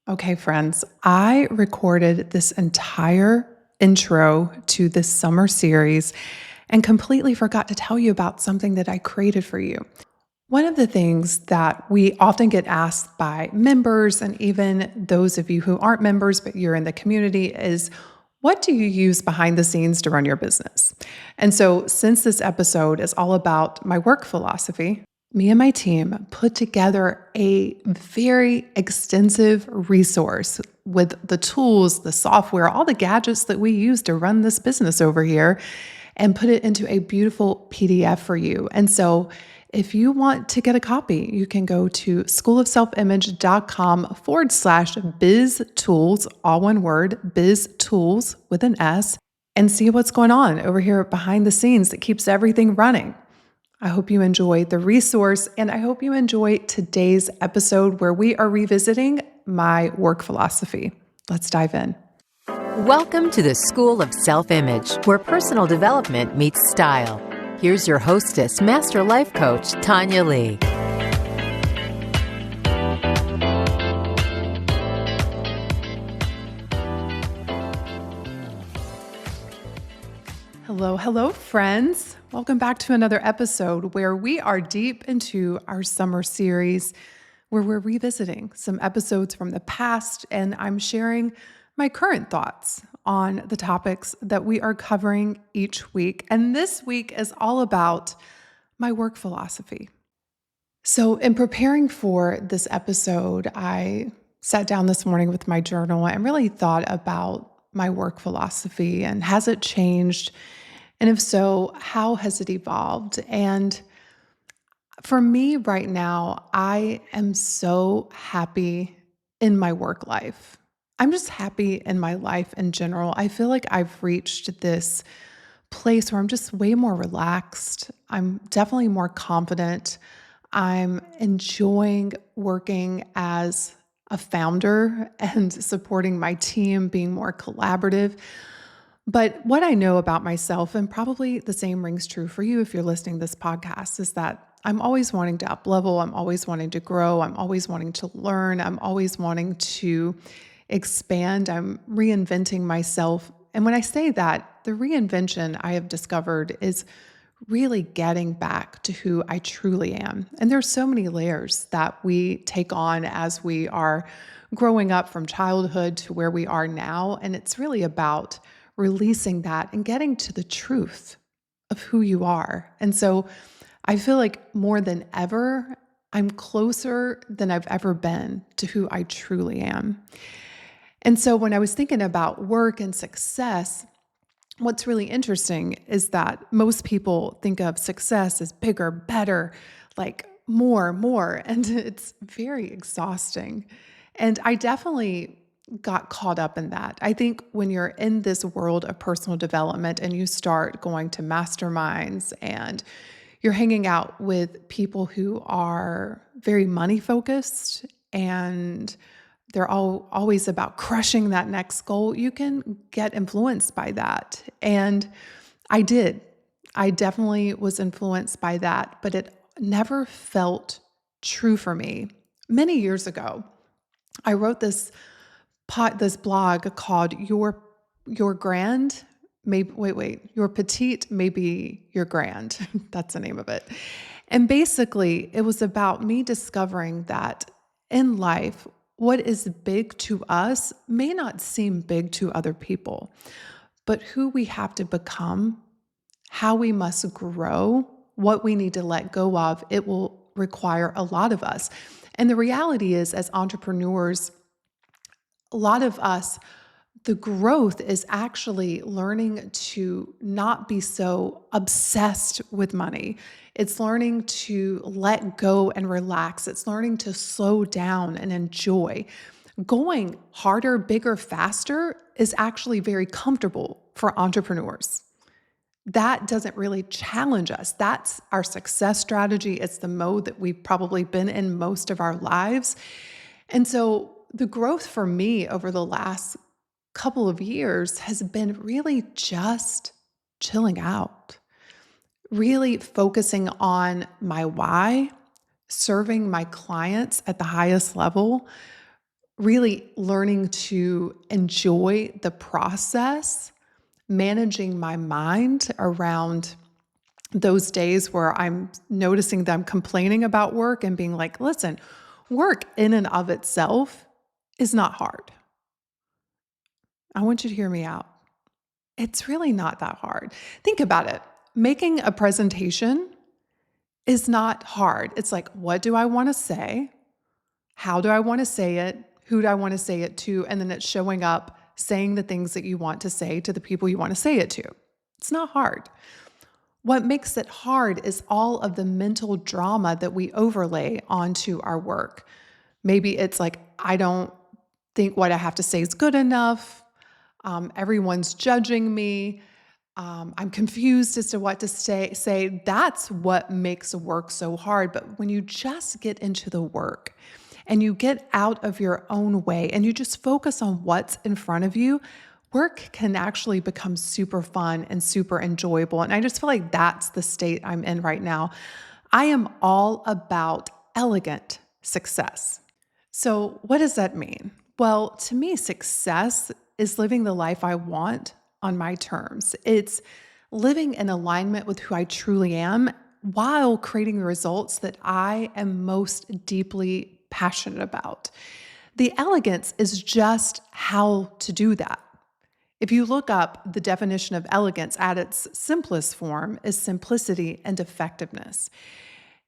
Okay, friends, I recorded this entire intro to this summer series and completely forgot to tell you about something that I created for you. One of the things that we often get asked by members and even those of you who aren't members, but you're in the community is, what do you use behind the scenes to run your business? And so, since this episode is all about my work philosophy, me and my team put together a very extensive resource with the tools, the software, all the gadgets that we use to run this business over here and put it into a beautiful PDF for you. And so, if you want to get a copy, you can go to schoolofselfimage.com/biz tools, all one word, biz tools with an S, and see what's going on over here behind the scenes that keeps everything running. I hope you enjoy the resource, and I hope you enjoy today's episode where we are revisiting my work philosophy. Let's dive in. Welcome to the School of Self-Image, where personal development meets style. Here's your hostess, Master Life Coach, Tonya Leigh. Hello, friends. Welcome back to another episode where we are deep into our summer series where we're revisiting some episodes from the past, and I'm sharing my current thoughts on the topics that we are covering each week. And this week is all about my work philosophy. So, in preparing for this episode, I sat down this morning with my journal and really thought about my work philosophy and has it changed? And if so, how has it evolved? And for me right now, I am so happy in my work life. I'm just happy in my life in general. I feel like I've reached this place where I'm just way more relaxed. I'm definitely more confident. I'm enjoying working as a founder and supporting my team, being more collaborative. But what I know about myself, and probably the same rings true for you if you're listening to this podcast, is that I'm always wanting to up level. I'm always wanting to grow. I'm always wanting to learn. I'm always wanting to expand. I'm reinventing myself. And when I say that, the reinvention I have discovered is really getting back to who I truly am. And there's so many layers that we take on as we are growing up from childhood to where we are now. And it's really about releasing that and getting to the truth of who you are. And so I feel like more than ever, I'm closer than I've ever been to who I truly am. And so when I was thinking about work and success, what's really interesting is that most people think of success as bigger, better, like more, and it's very exhausting. And I definitely got caught up in that. I think when you're in this world of personal development and you start going to masterminds and you're hanging out with people who are very money focused and they're always about crushing that next goal, you can get influenced by that. And I did. I definitely was influenced by that, but it never felt true for me. Many years ago, I wrote this blog called Your Grand, maybe Your Petite, maybe Your Grand. That's the name of it. And basically, it was about me discovering that in life, what is big to us may not seem big to other people, but who we have to become, how we must grow, what we need to let go of, it will require a lot of us. And the reality is, as entrepreneurs, a lot of us, the growth is actually learning to not be so obsessed with money. It's learning to let go and relax. It's learning to slow down and enjoy. Going harder, bigger, faster is actually very comfortable for entrepreneurs. That doesn't really challenge us. That's our success strategy. It's the mode that we've probably been in most of our lives. And so the growth for me over the last couple of years has been really just chilling out, really focusing on my why, serving my clients at the highest level, really learning to enjoy the process, managing my mind around those days where I'm noticing them complaining about work and being like, listen, work in and of itself is not hard. I want you to hear me out. It's really not that hard. Think about it. Making a presentation is not hard. It's like, what do I want to say? How do I want to say it? Who do I want to say it to? And then it's showing up, saying the things that you want to say to the people you want to say it to. It's not hard. What makes it hard is all of the mental drama that we overlay onto our work. Maybe it's like, I don't think what I have to say is good enough. Everyone's judging me. I'm confused as to what to say. That's what makes work so hard. But when you just get into the work and you get out of your own way and you just focus on what's in front of you, work can actually become super fun and super enjoyable. And I just feel like that's the state I'm in right now. I am all about elegant success. So, what does that mean? Well, to me, success is living the life I want on my terms. It's living in alignment with who I truly am while creating the results that I am most deeply passionate about. The elegance is just how to do that. If you look up the definition of elegance at its simplest form is simplicity and effectiveness.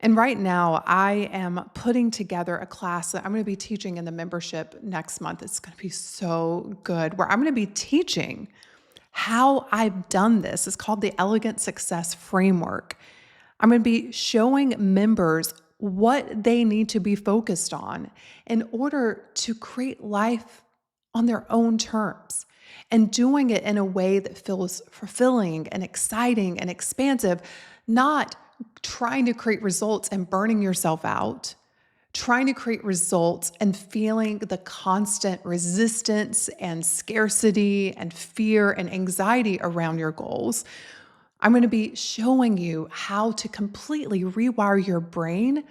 And right now, I am putting together a class that I'm going to be teaching in the membership next month. It's going to be so good, where I'm going to be teaching how I've done this. It's called the Elegant Success Framework. I'm going to be showing members what they need to be focused on in order to create life on their own terms and doing it in a way that feels fulfilling and exciting and expansive, not trying to create results and burning yourself out, trying to create results and feeling the constant resistance and scarcity and fear and anxiety around your goals. I'm going to be showing you how to completely rewire your brain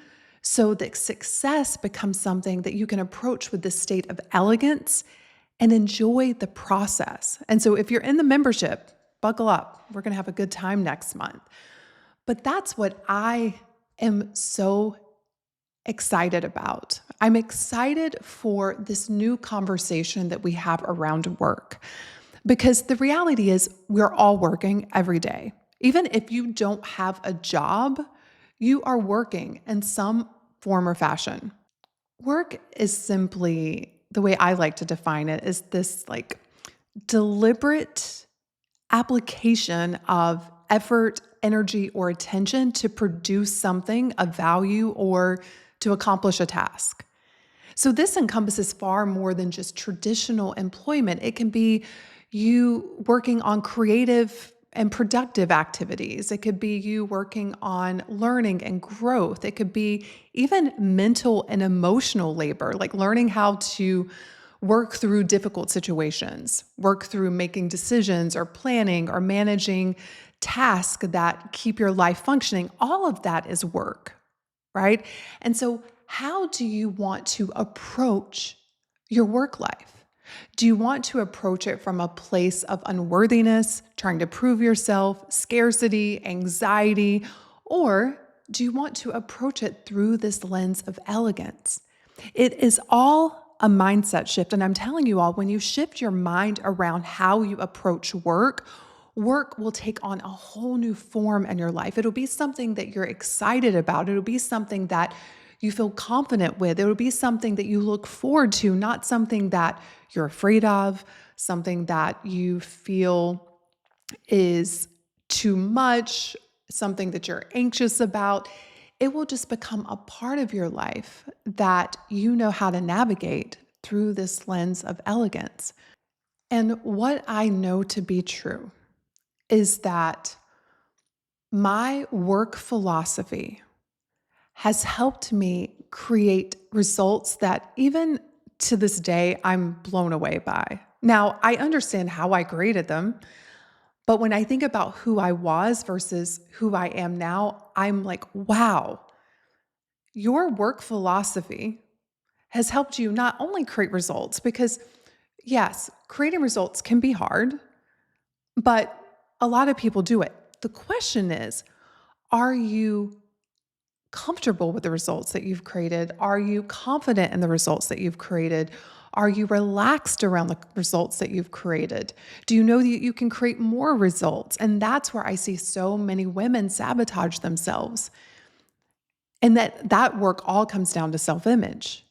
so that success becomes something that you can approach with this state of elegance and enjoy the process. And so if you're in the membership, buckle up. We're going to have a good time next month. But that's what I am so excited about. I'm excited for this new conversation that we have around work, because the reality is we're all working every day. Even if you don't have a job, you are working in some form or fashion. Work is simply, the way I like to define it, is this like deliberate application of effort, energy, or attention to produce something of value or to accomplish a task. So this encompasses far more than just traditional employment. It can be you working on creative and productive activities. It could be you working on learning and growth. It could be even mental and emotional labor, like learning how to work through difficult situations, work through making decisions or planning or managing tasks that keep your life functioning. All of that is work, right? And so, how do you want to approach your work life? Do you want to approach it from a place of unworthiness, trying to prove yourself, scarcity, anxiety, or do you want to approach it through this lens of elegance? It is all a mindset shift. And I'm telling you all, when you shift your mind around how you approach work, work will take on a whole new form in your life. It'll be something that you're excited about. It'll be something that you feel confident with. It'll be something that you look forward to, not something that you're afraid of, something that you feel is too much, something that you're anxious about. It will just become a part of your life that you know how to navigate through this lens of elegance. And what I know to be true is that my work philosophy has helped me create results that even to this day, I'm blown away by. Now, I understand how I created them, but when I think about who I was versus who I am now, I'm like, wow, your work philosophy has helped you not only create results, because yes, creating results can be hard, but a lot of people do it. The question is, are you comfortable with the results that you've created? Are you confident in the results that you've created? Are you relaxed around the results that you've created? Do you know that you can create more results? And that's where I see so many women sabotage themselves. And that work all comes down to self-image,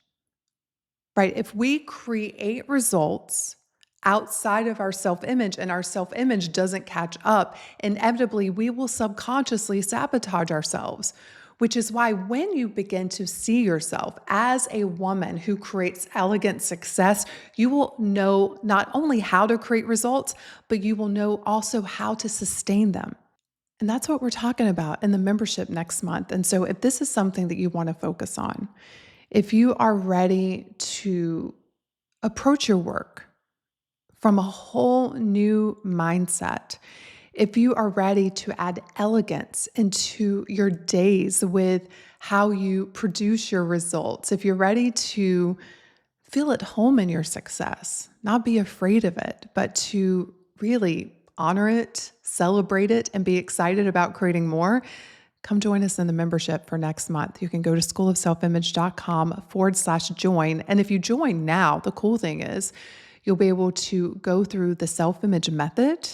right? If we create results outside of our self-image and our self-image doesn't catch up, inevitably we will subconsciously sabotage ourselves, which is why when you begin to see yourself as a woman who creates elegant success, you will know not only how to create results, but you will know also how to sustain them. And that's what we're talking about in the membership next month. And so if this is something that you want to focus on, if you are ready to approach your work from a whole new mindset, if you are ready to add elegance into your days with how you produce your results, if you're ready to feel at home in your success, not be afraid of it, but to really honor it, celebrate it, and be excited about creating more, come join us in the membership for next month. You can go to schoolofselfimage.com/join. And if you join now, the cool thing is you'll be able to go through the self-image method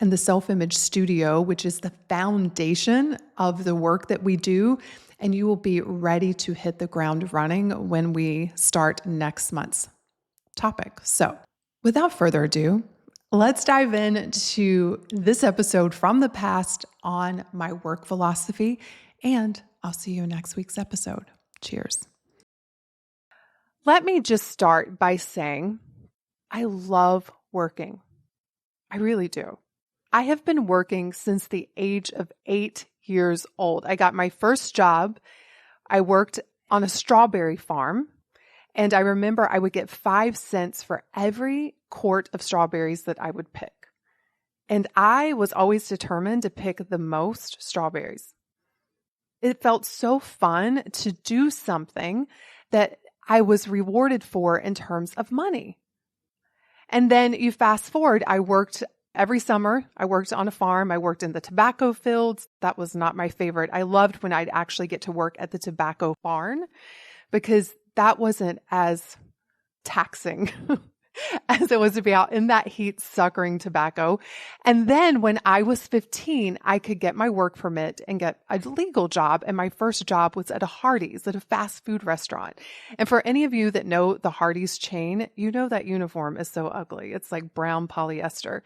and the self-image studio, which is the foundation of the work that we do. And you will be ready to hit the ground running when we start next month's topic. So without further ado, let's dive into this episode from the past on my work philosophy, and I'll see you in next week's episode. Cheers. Let me just start by saying I love working. I really do. I have been working since the age of 8 years old. I got my first job. I worked on a strawberry farm. And I remember I would get 5 cents for every quart of strawberries that I would pick. And I was always determined to pick the most strawberries. It felt so fun to do something that I was rewarded for in terms of money. And then you fast forward, I worked every summer. I worked on a farm. I worked in the tobacco fields. That was not my favorite. I loved when I'd actually get to work at the tobacco barn because that wasn't as taxing as it was to be out in that heat suckering tobacco. And then when I was 15, I could get my work permit and get a legal job. And my first job was at a Hardee's, at a fast food restaurant. And for any of you that know the Hardee's chain, you know that uniform is so ugly. It's like brown polyester.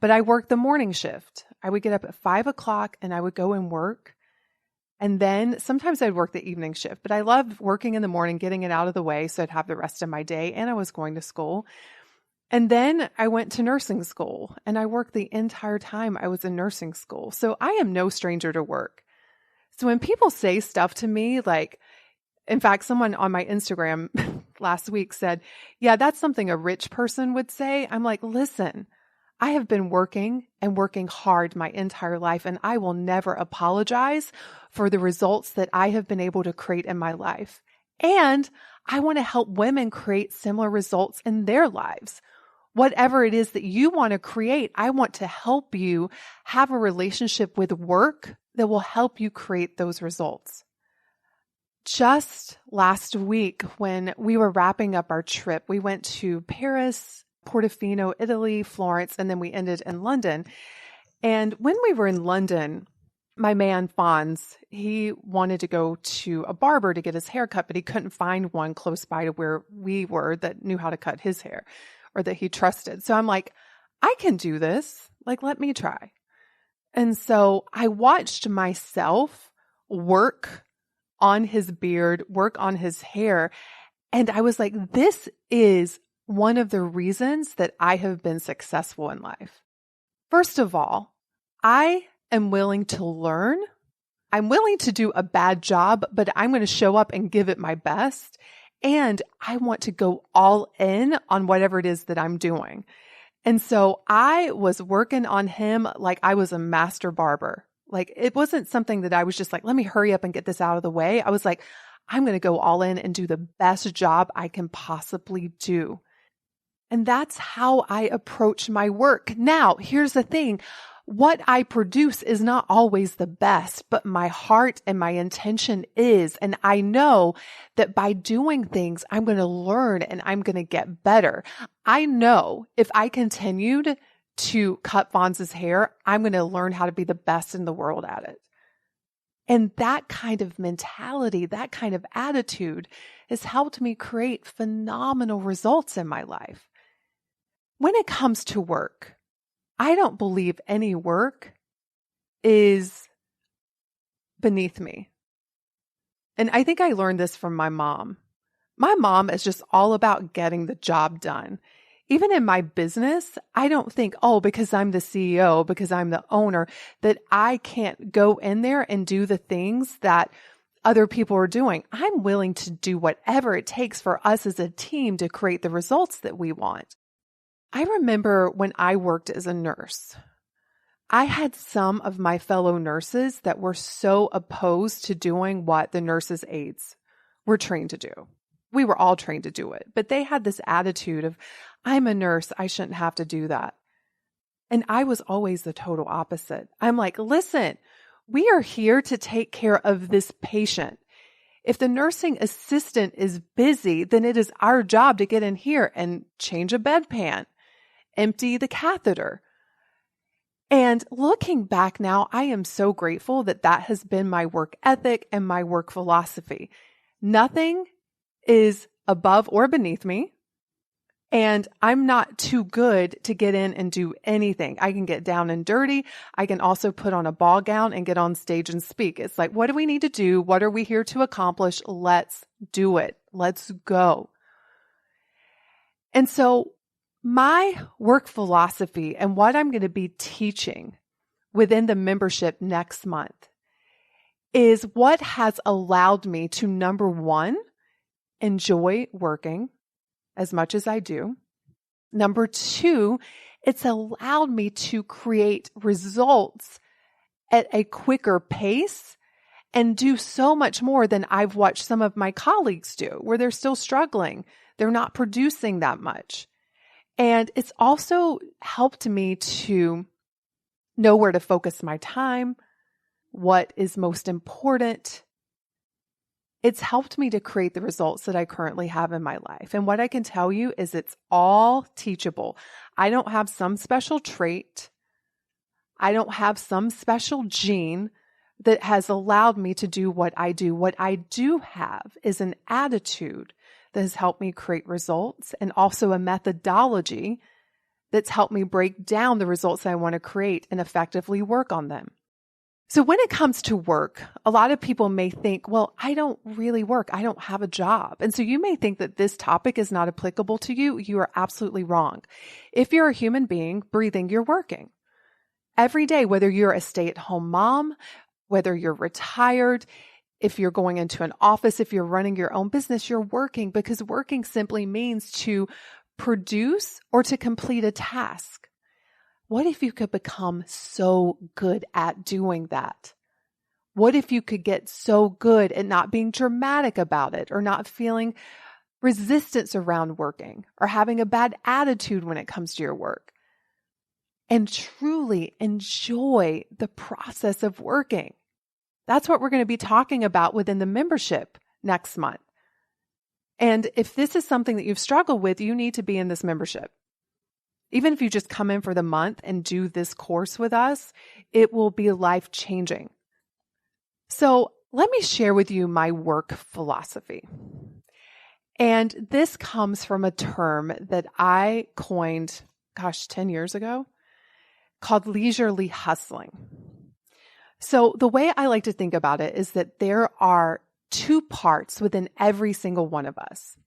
But I worked the morning shift. I would get up at 5 o'clock and I would go and work. And then sometimes I'd work the evening shift, but I loved working in the morning, getting it out of the way so I'd have the rest of my day, and I was going to school. And then I went to nursing school and I worked the entire time I was in nursing school. So I am no stranger to work. So when people say stuff to me, like, in fact, someone on my Instagram last week said, yeah, that's something a rich person would say. I'm like, listen, I have been working and working hard my entire life, and I will never apologize for the results that I have been able to create in my life. And I want to help women create similar results in their lives. Whatever it is that you want to create, I want to help you have a relationship with work that will help you create those results. Just last week, when we were wrapping up our trip, we went to Paris, Portofino, Italy, Florence, and then we ended in London. And when we were in London, my man Fonz, he wanted to go to a barber to get his hair cut, but he couldn't find one close by to where we were that knew how to cut his hair or that he trusted. So I'm like, I can do this. Like, let me try. And so I watched myself work on his beard, work on his hair. And I was like, this is one of the reasons that I have been successful in life. First of all, I am willing to learn. I'm willing to do a bad job, but I'm going to show up and give it my best. And I want to go all in on whatever it is that I'm doing. And so I was working on him like I was a master barber. Like, it wasn't something that I was just like, let me hurry up and get this out of the way. I was like, I'm going to go all in and do the best job I can possibly do. And that's how I approach my work. Now, here's the thing. What I produce is not always the best, but my heart and my intention is. And I know that by doing things, I'm going to learn and I'm going to get better. I know if I continued to cut Fonz's hair, I'm going to learn how to be the best in the world at it. And that kind of mentality, that kind of attitude has helped me create phenomenal results in my life. When it comes to work, I don't believe any work is beneath me. And I think I learned this from my mom. My mom is just all about getting the job done. Even in my business, I don't think, oh, because I'm the CEO, because I'm the owner, that I can't go in there and do the things that other people are doing. I'm willing to do whatever it takes for us as a team to create the results that we want. I remember when I worked as a nurse, I had some of my fellow nurses that were so opposed to doing what the nurses' aides were trained to do. We were all trained to do it, but they had this attitude of, I'm a nurse, I shouldn't have to do that. And I was always the total opposite. I'm like, listen, we are here to take care of this patient. If the nursing assistant is busy, then it is our job to get in here and change a bedpan, empty the catheter. And looking back now, I am so grateful that that has been my work ethic and my work philosophy. Nothing is above or beneath me. And I'm not too good to get in and do anything. I can get down and dirty. I can also put on a ball gown and get on stage and speak. It's like, what do we need to do? What are we here to accomplish? Let's do it. Let's go. And so my work philosophy and what I'm going to be teaching within the membership next month is what has allowed me to, number one, enjoy working as much as I do. Number two, it's allowed me to create results at a quicker pace and do so much more than I've watched some of my colleagues do, where they're still struggling. They're not producing that much. And it's also helped me to know where to focus my time, what is most important. It's helped me to create the results that I currently have in my life. And what I can tell you is it's all teachable. I don't have some special trait. I don't have some special gene that has allowed me to do what I do. What I do have is an attitude that has helped me create results and also a methodology that's helped me break down the results I want to create and effectively work on them. So when it comes to work, a lot of people may think, well, I don't really work. I don't have a job. And so you may think that this topic is not applicable to you. You are absolutely wrong. If you're a human being breathing, you're working every day, whether you're a stay-at-home mom, whether you're retired, if you're going into an office, if you're running your own business, you're working, because working simply means to produce or to complete a task. What if you could become so good at doing that? What if you could get so good at not being dramatic about it, or not feeling resistance around working, or having a bad attitude when it comes to your work, and truly enjoy the process of working? That's what we're going to be talking about within the membership next month. And if this is something that you've struggled with, you need to be in this membership. Even if you just come in for the month and do this course with us, it will be life-changing. So let me share with you my work philosophy. And this comes from a term that I coined, 10 years ago, called leisurely hustling. So the way I like to think about it is that there are two parts within every single one of us.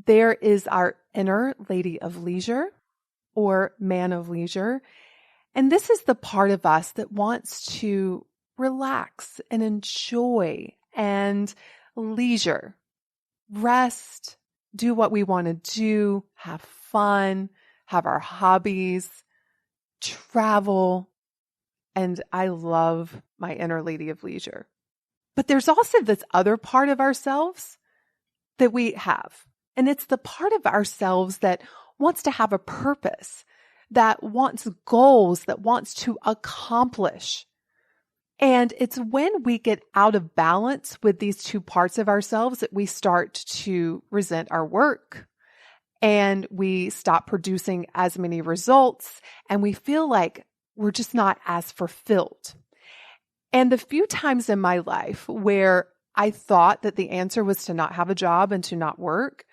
There is our inner lady of leisure or man of leisure. And this is the part of us that wants to relax and enjoy and leisure, rest, do what we want to do, have fun, have our hobbies, travel. And I love my inner lady of leisure. But there's also this other part of ourselves that we have. And it's the part of ourselves that wants to have a purpose, that wants goals, that wants to accomplish. And it's when we get out of balance with these two parts of ourselves that we start to resent our work, and we stop producing as many results, and we feel like we're just not as fulfilled. And the few times in my life where I thought that the answer was to not have a job and to not work,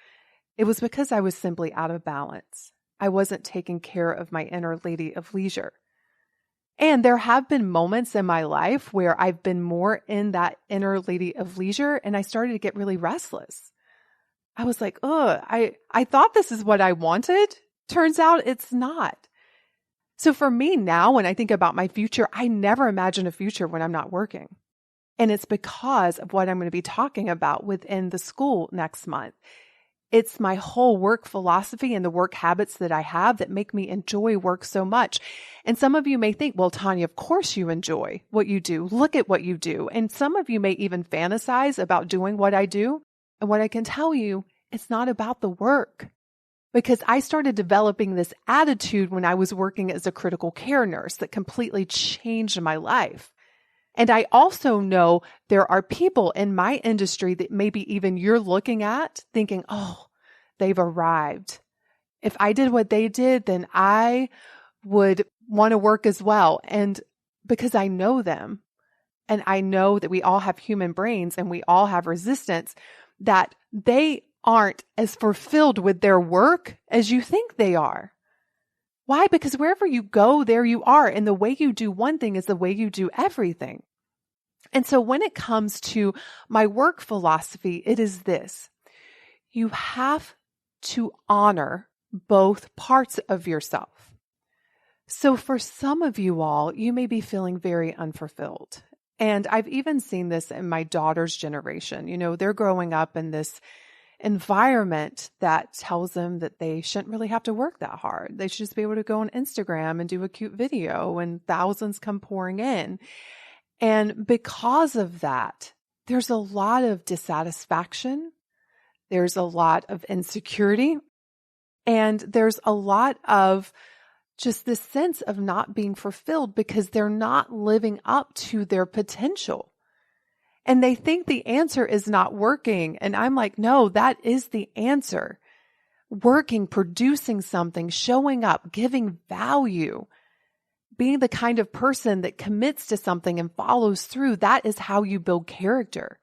it was because I was simply out of balance. I wasn't taking care of my inner lady of leisure. And there have been moments in my life where I've been more in that inner lady of leisure, and I started to get really restless. I was like, I thought this is what I wanted. Turns out it's not. So for me now, when I think about my future, I never imagine a future when I'm not working. And it's because of what I'm going to be talking about within the school next month. It's my whole work philosophy and the work habits that I have that make me enjoy work so much. And some of you may think, well, Tonya, of course you enjoy what you do. Look at what you do. And some of you may even fantasize about doing what I do. And what I can tell you, it's not about the work. Because I started developing this attitude when I was working as a critical care nurse that completely changed my life. And I also know there are people in my industry that maybe even you're looking at thinking, oh, they've arrived. If I did what they did, then I would want to work as well. And because I know them, and I know that we all have human brains and we all have resistance, that they aren't as fulfilled with their work as you think they are. Why? Because wherever you go, there you are. And the way you do one thing is the way you do everything. And so when it comes to my work philosophy, it is this. You have to honor both parts of yourself. So for some of you all, you may be feeling very unfulfilled. And I've even seen this in my daughter's generation. You know, they're growing up in this environment that tells them that they shouldn't really have to work that hard. They should just be able to go on Instagram and do a cute video and thousands come pouring in. And because of that, there's a lot of dissatisfaction. There's a lot of insecurity. And there's a lot of just this sense of not being fulfilled because they're not living up to their potential. And they think the answer is not working. And I'm like, no, that is the answer. Working, producing something, showing up, giving value, being the kind of person that commits to something and follows through. That is how you build character.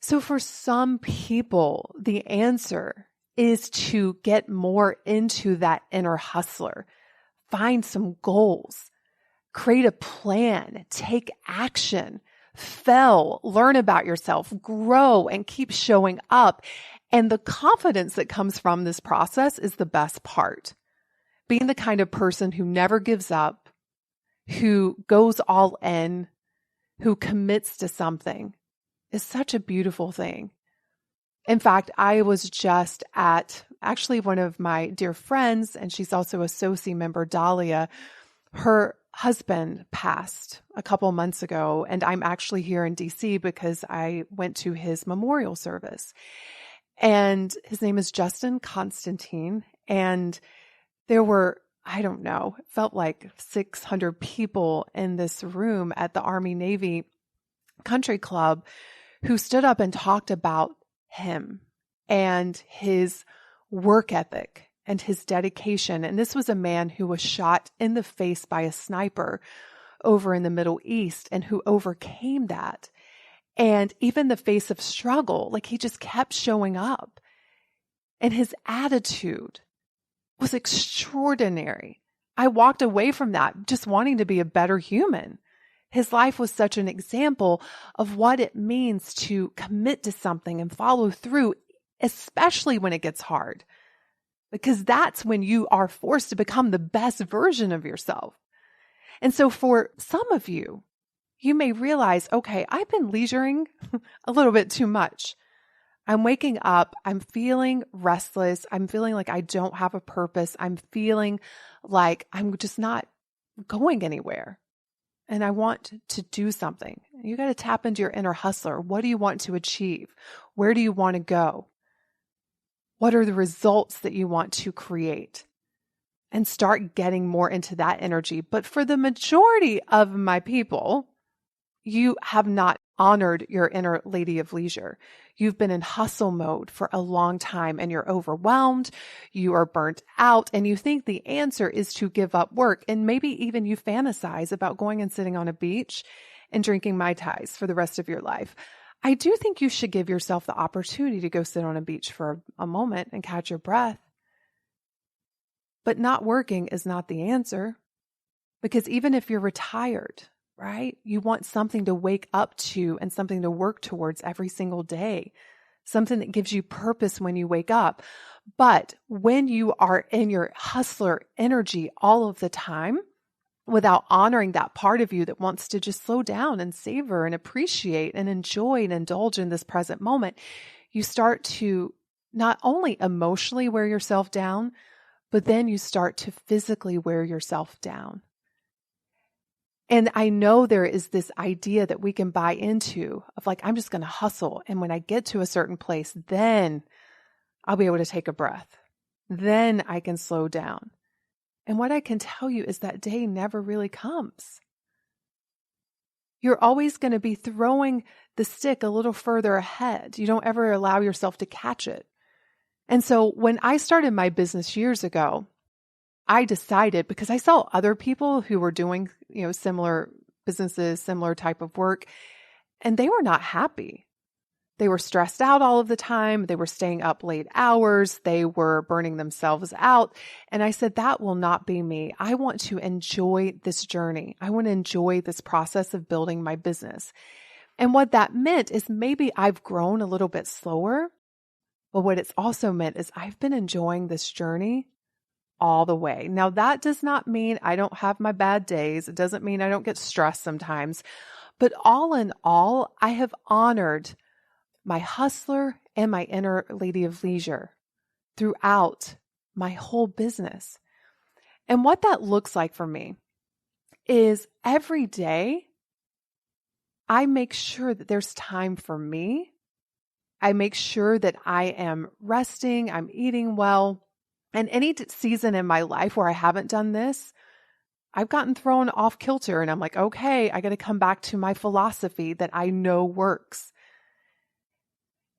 So for some people, the answer is to get more into that inner hustler, find some goals, create a plan, take action, fail, learn about yourself, grow, and keep showing up. And the confidence that comes from this process is the best part. Being the kind of person who never gives up, who goes all in, who commits to something is such a beautiful thing. In fact, I was just at actually one of my dear friends, and she's also a SOCI member, Dahlia. Her husband passed a couple months ago, and I'm actually here in DC because I went to his memorial service. And his name is Justin Constantine. And there were, I don't know, it felt like 600 people in this room at the Army Navy Country Club who stood up and talked about him and his work ethic and his dedication. And this was a man who was shot in the face by a sniper over in the Middle East and who overcame that. And even the face of struggle, like he just kept showing up. And his attitude was extraordinary. I walked away from that just wanting to be a better human. His life was such an example of what it means to commit to something and follow through, especially when it gets hard. Because that's when you are forced to become the best version of yourself. And so for some of you, you may realize, okay, I've been leisuring a little bit too much. I'm waking up, I'm feeling restless. I'm feeling like I don't have a purpose. I'm feeling like I'm just not going anywhere. and I want to do something. You got to tap into your inner hustler. What do you want to achieve? Where do you want to go? What are the results that you want to create? And start getting more into that energy. But for the majority of my people, you have not honored your inner lady of leisure. You've been in hustle mode for a long time and you're overwhelmed, you are burnt out, and you think the answer is to give up work. And maybe even you fantasize about going and sitting on a beach and drinking Mai Tais for the rest of your life. I do think you should give yourself the opportunity to go sit on a beach for a moment and catch your breath. But not working is not the answer, because even if you're retired, right, you want something to wake up to and something to work towards every single day, something that gives you purpose when you wake up. But when you are in your hustler energy all of the time, without honoring that part of you that wants to just slow down and savor and appreciate and enjoy and indulge in this present moment, you start to not only emotionally wear yourself down, but then you start to physically wear yourself down. And I know there is this idea that we can buy into of like, I'm just going to hustle. And when I get to a certain place, then I'll be able to take a breath. Then I can slow down. And what I can tell you is that day never really comes. You're always going to be throwing the stick a little further ahead. You don't ever allow yourself to catch it. And so when I started my business years ago, I decided, because I saw other people who were doing, similar businesses, similar type of work, and they were not happy. They were stressed out all of the time. They were staying up late hours. They were burning themselves out. And I said, that will not be me. I want to enjoy this journey. I want to enjoy this process of building my business. And what that meant is maybe I've grown a little bit slower. But what it's also meant is I've been enjoying this journey all the way. Now, that does not mean I don't have my bad days. It doesn't mean I don't get stressed sometimes. But all in all, I have honored my hustler and my inner lady of leisure throughout my whole business. And what that looks like for me is every day I make sure that there's time for me. I make sure that I am resting, I'm eating well. And any season in my life where I haven't done this, I've gotten thrown off kilter and I'm like, okay, I got to come back to my philosophy that I know works.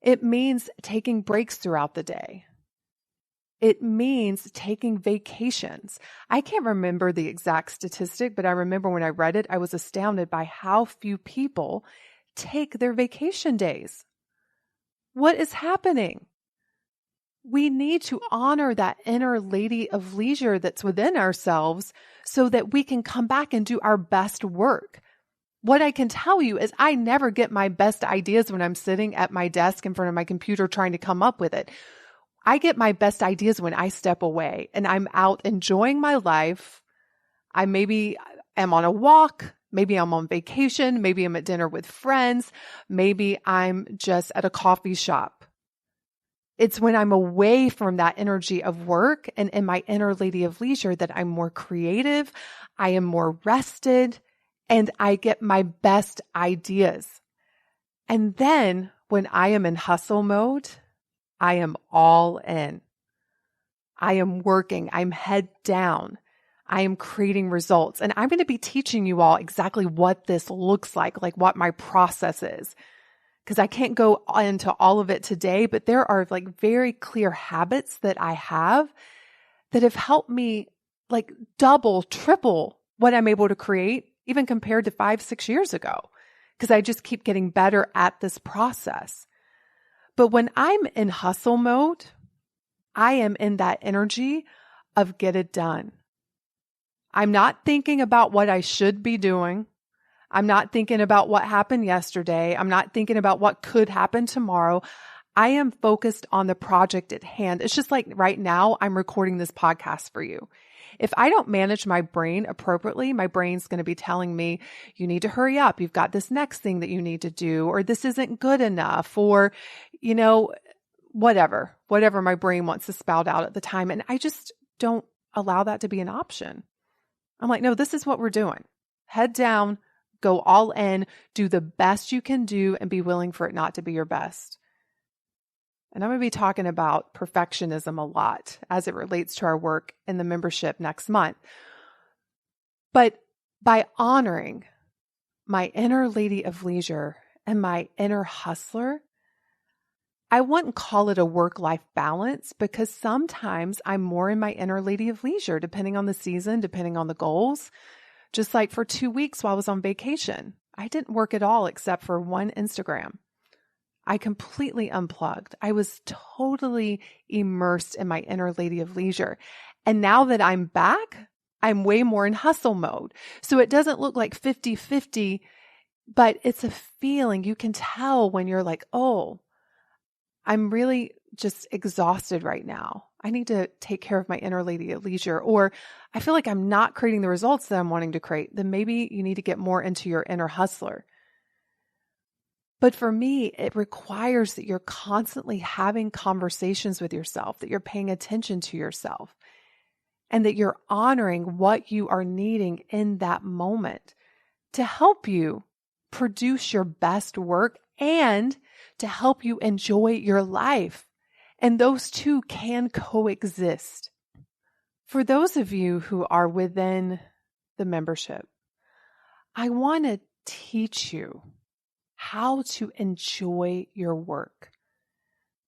It means taking breaks throughout the day. It means taking vacations. I can't remember the exact statistic, but I remember when I read it, I was astounded by how few people take their vacation days. What is happening? We need to honor that inner lady of leisure that's within ourselves so that we can come back and do our best work. What I can tell you is I never get my best ideas when I'm sitting at my desk in front of my computer trying to come up with it. I get my best ideas when I step away and I'm out enjoying my life. I maybe am on a walk. Maybe I'm on vacation. Maybe I'm at dinner with friends. Maybe I'm just at a coffee shop. It's when I'm away from that energy of work and in my inner lady of leisure that I'm more creative, I am more rested, and I get my best ideas. And then when I am in hustle mode, I am all in. I am working. I'm head down. I am creating results. And I'm going to be teaching you all exactly what this looks like what my process is. Because I can't go into all of it today, but there are very clear habits that I have that have helped me double, triple what I'm able to create, even compared to 5-6 years ago. Because I just keep getting better at this process. But when I'm in hustle mode, I am in that energy of get it done. I'm not thinking about what I should be doing. I'm not thinking about what happened yesterday. I'm not thinking about what could happen tomorrow. I am focused on the project at hand. It's just like right now, I'm recording this podcast for you. If I don't manage my brain appropriately, my brain's going to be telling me, you need to hurry up. You've got this next thing that you need to do, or this isn't good enough, or, whatever my brain wants to spout out at the time. And I just don't allow that to be an option. I'm like, no, this is what we're doing. head down, go all in, do the best you can do, and be willing for it not to be your best. And I'm going to be talking about perfectionism a lot as it relates to our work in the membership next month. But by honoring my inner lady of leisure and my inner hustler, I wouldn't call it a work-life balance because sometimes I'm more in my inner lady of leisure, depending on the season, depending on the goals. Just like for 2 weeks while I was on vacation, I didn't work at all except for one Instagram. I completely unplugged. I was totally immersed in my inner lady of leisure. And now that I'm back, I'm way more in hustle mode. So it doesn't look like 50-50, but it's a feeling. You can tell when you're like, oh, I'm really just exhausted right now. I need to take care of my inner lady of leisure. Or I feel like I'm not creating the results that I'm wanting to create. Then maybe you need to get more into your inner hustler. But for me, it requires that you're constantly having conversations with yourself, that you're paying attention to yourself, and that you're honoring what you are needing in that moment to help you produce your best work and to help you enjoy your life. And those two can coexist. For those of you who are within the membership, I want to teach you how to enjoy your work.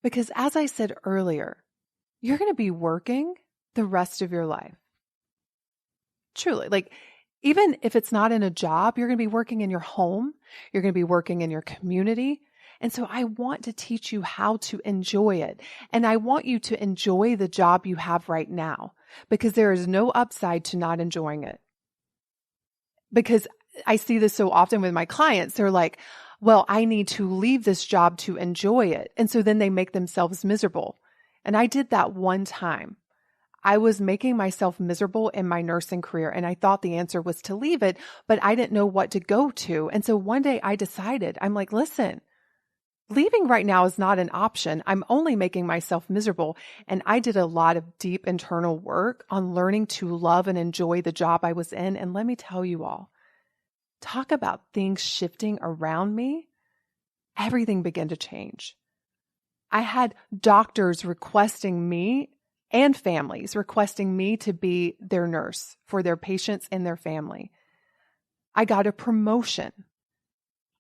Because as I said earlier, you're going to be working the rest of your life. Truly, like even if it's not in a job, you're going to be working in your home, you're going to be working in your community. And so I want to teach you how to enjoy it. And I want you to enjoy the job you have right now because there is no upside to not enjoying it. Because I see this so often with my clients. They're like, well, I need to leave this job to enjoy it. And so then they make themselves miserable. And I did that one time. I was making myself miserable in my nursing career, and I thought the answer was to leave it, but I didn't know what to go to. And so one day I decided, I'm like, listen, leaving right now is not an option. I'm only making myself miserable. And I did a lot of deep internal work on learning to love and enjoy the job I was in. And let me tell you all, talk about things shifting around me. Everything began to change. I had doctors requesting me and families requesting me to be their nurse for their patients and their family. I got a promotion.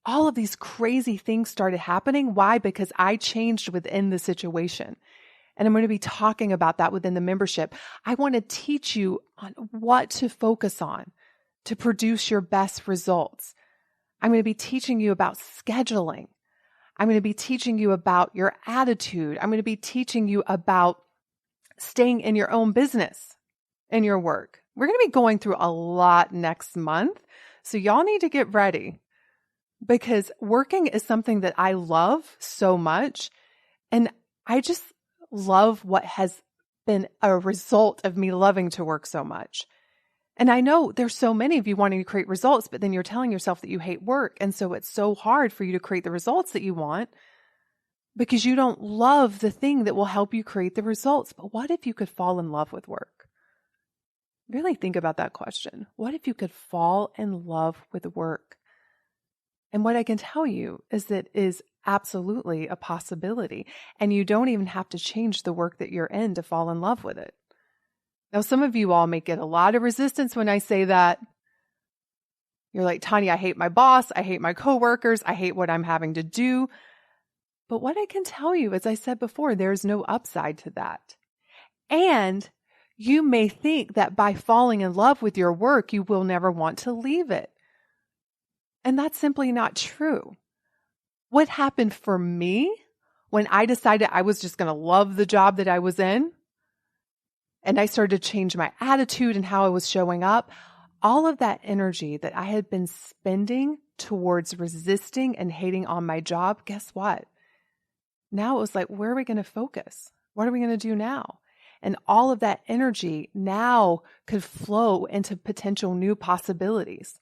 All of these crazy things started happening. Why? Because I changed within the situation. And I'm going to be talking about that within the membership. I want to teach you on what to focus on to produce your best results. I'm going to be teaching you about scheduling. I'm going to be teaching you about your attitude. I'm going to be teaching you about staying in your own business, in your work. We're going to be going through a lot next month. So y'all need to get ready because working is something that I love so much. And I just love what has been a result of me loving to work so much. And I know there's so many of you wanting to create results, but then you're telling yourself that you hate work. And so it's so hard for you to create the results that you want because you don't love the thing that will help you create the results. But what if you could fall in love with work? Really think about that question. What if you could fall in love with work? And what I can tell you is that is absolutely a possibility. And you don't even have to change the work that you're in to fall in love with it. Now, some of you all may get a lot of resistance when I say that. You're like, Tonya, I hate my boss. I hate my coworkers. I hate what I'm having to do. But what I can tell you, as I said before, there's no upside to that. And you may think that by falling in love with your work, you will never want to leave it. And that's simply not true. What happened for me when I decided I was just going to love the job that I was in, and I started to change my attitude and how I was showing up, all of that energy that I had been spending towards resisting and hating on my job, guess what? Now it was like, where are we going to focus? What are we going to do now? And all of that energy now could flow into potential new possibilities.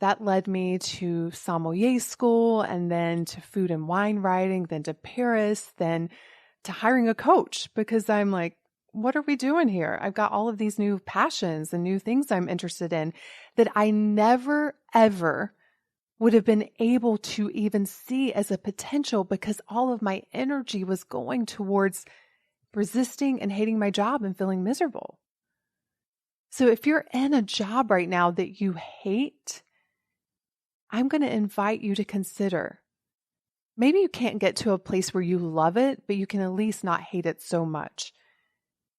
That led me to sommelier school and then to food and wine writing, then to Paris, then to hiring a coach because I'm like, what are we doing here? I've got all of these new passions and new things I'm interested in that I never, ever would have been able to even see as a potential because all of my energy was going towards resisting and hating my job and feeling miserable. So if you're in a job right now that you hate, I'm going to invite you to consider. Maybe you can't get to a place where you love it, but you can at least not hate it so much.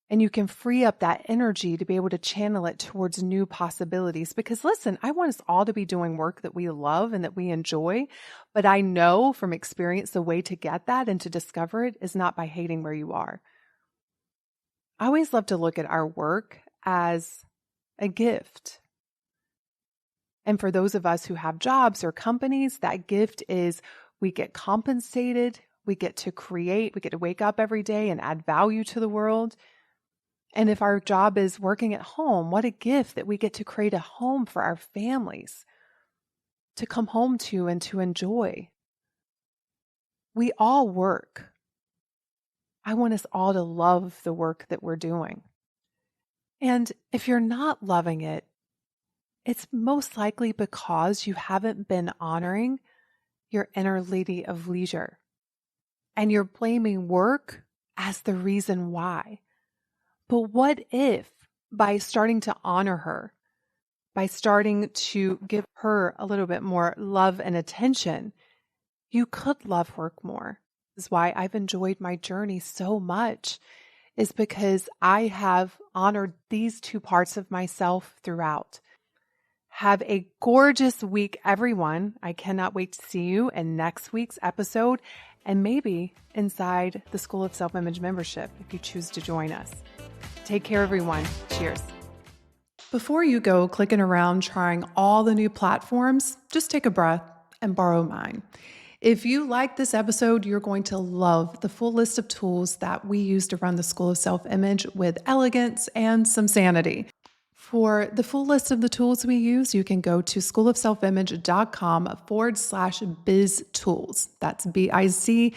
And you can free up that energy to be able to channel it towards new possibilities. Because listen, I want us all to be doing work that we love and that we enjoy. But I know from experience the way to get that and to discover it is not by hating where you are. I always love to look at our work as a gift. And for those of us who have jobs or companies, that gift is we get compensated, we get to create, we get to wake up every day and add value to the world. And if our job is working at home, what a gift that we get to create a home for our families to come home to and to enjoy. We all work. I want us all to love the work that we're doing. And if you're not loving it, it's most likely because you haven't been honoring your inner lady of leisure. And you're blaming work as the reason why. But what if by starting to honor her, by starting to give her a little bit more love and attention, you could love work more? This is why I've enjoyed my journey so much, is because I have honored these two parts of myself throughout. Have a gorgeous week, everyone. I cannot wait to see you in next week's episode and maybe inside the School of Self-Image membership if you choose to join us. Take care, everyone. Cheers. Before you go clicking around trying all the new platforms, just take a breath and borrow mine. If you like this episode, you're going to love the full list of tools that we use to run the School of Self-Image with elegance and some sanity. For the full list of the tools we use, you can go to schoolofselfimage.com/biz tools. That's BIZTOOLS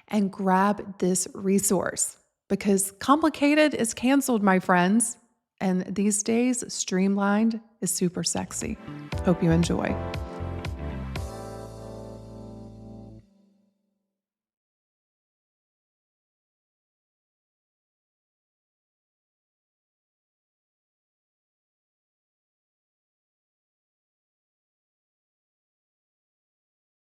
and grab this resource because complicated is canceled, my friends. And these days, streamlined is super sexy. Hope you enjoy.